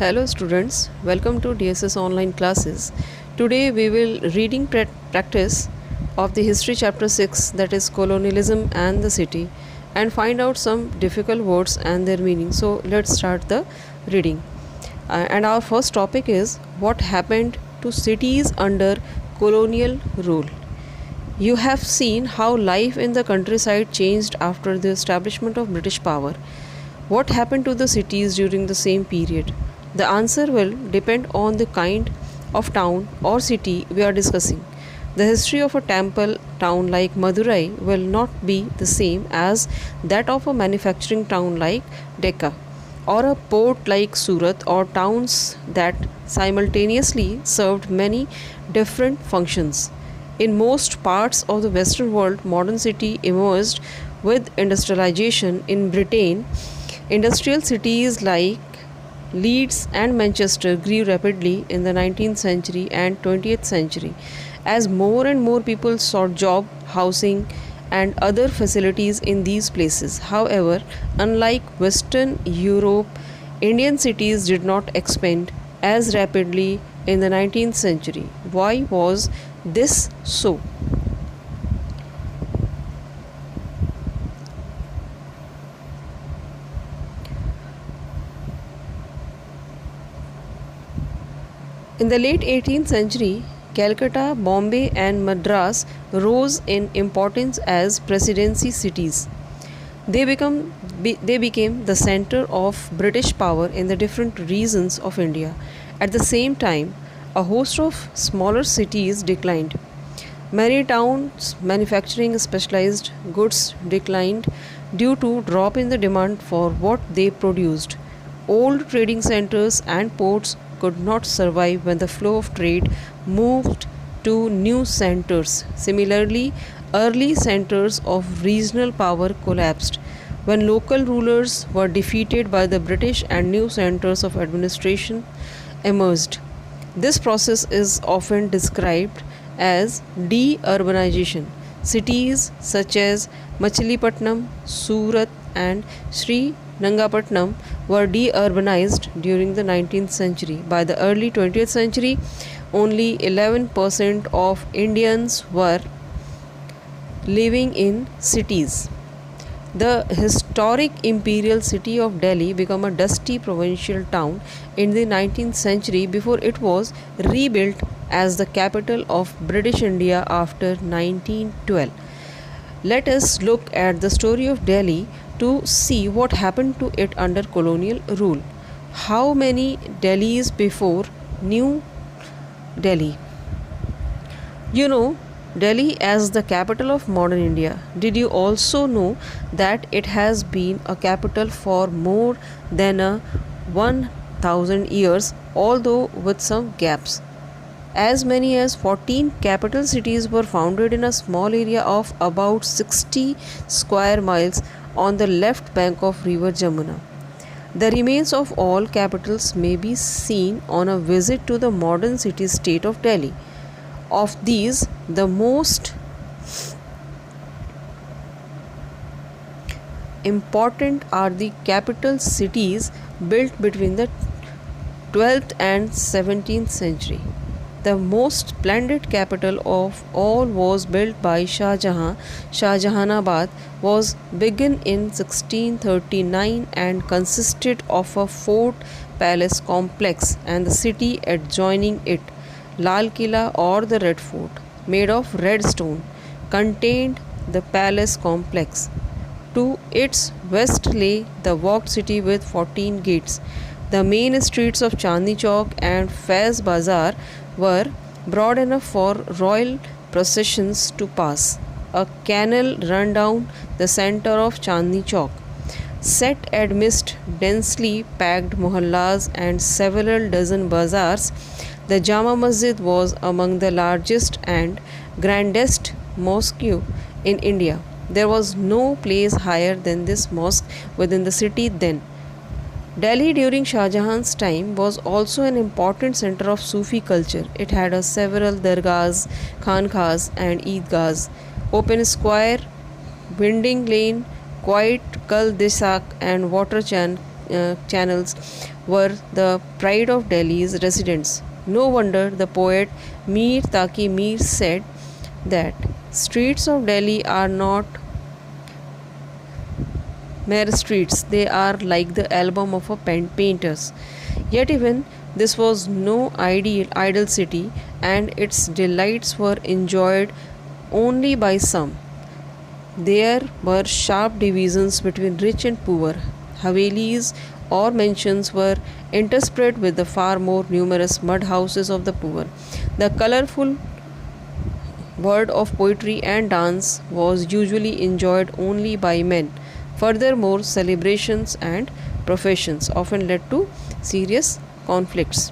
Hello students, welcome to DSS online classes. Today we will reading practice of the history chapter 6, that is colonialism and the city, and find out some difficult words and their meaning. So let's start the reading. And our first topic is what happened to cities under colonial rule. You have seen how life in the countryside changed after the establishment of British power. What happened to the cities during the same period? The answer will depend on the kind of town or city we are discussing. The history of a temple town like Madurai will not be the same as that of a manufacturing town like Decca, or a port like Surat, or towns that simultaneously served many different functions. In most parts of the Western world, modern city emerged with industrialization. In Britain, industrial cities like Leeds and Manchester grew rapidly in the 19th century and 20th century as more and more people sought job, housing, and other facilities in these places. However, unlike Western Europe, Indian cities did not expand as rapidly in the 19th century. Why was this so? In the late 18th century, Calcutta, Bombay, and Madras rose in importance as presidency cities. They became the center of British power in the different regions of India. At the same time, a host of smaller cities declined. Many towns manufacturing specialized goods declined due to drop in the demand for what they produced. Old trading centers and ports could not survive when the flow of trade moved to new centers. Similarly, early centers of regional power collapsed when local rulers were defeated by the British and new centers of administration emerged. This process is often described as de-urbanization. Cities such as Machilipatnam, Surat, and Sri Nangapatnam were de-urbanized during the 19th century. By the early 20th century, only 11% of Indians were living in cities. The historic imperial city of Delhi became a dusty provincial town in the 19th century before it was rebuilt as the capital of British India after 1912. Let us look at the story of Delhi to see what happened to it under colonial rule. How many Delhis before New Delhi? You know Delhi as the capital of modern India. Did you also know that it has been a capital for more than 1000 years, although with some gaps? As many as 14 capital cities were founded in a small area of about 60 square miles on the left bank of river Jamuna. The remains of all capitals may be seen on a visit to the modern city state of Delhi. Of these, the most important are the capital cities built between the 12th and 17th century. The most splendid capital of all was built by Shah Jahan. Shah Jahanabad was begun in 1639 and consisted of a fort palace complex and the city adjoining it, Lal Killa or the Red Fort, made of red stone, contained the palace complex. To its west lay the walled city with 14 gates. The main streets of Chandni Chowk and Faiz Bazaar were broad enough for royal processions to pass. A canal ran down the center of Chandni Chowk. Set amidst densely packed mohallas and several dozen bazaars, the Jama Masjid was among the largest and grandest mosques in India. There was no place higher than this mosque within the city then. Delhi during Shah Jahan's time was also an important center of Sufi culture. It had several dargahs, khanqahs, and eidgahs, open square, winding lane, quiet Kal Disak, and water channels were the pride of Delhi's residents. No wonder the poet Mir Taki Mir said that streets of Delhi are not mere streets, they are like the album of a painter's. Yet even this was no idle city, and its delights were enjoyed only by some. There were sharp divisions between rich and poor. Havelis or mansions were interspread with the far more numerous mud houses of the poor. The colorful word of poetry and dance was usually enjoyed only by men. Furthermore, celebrations and professions often led to serious conflicts.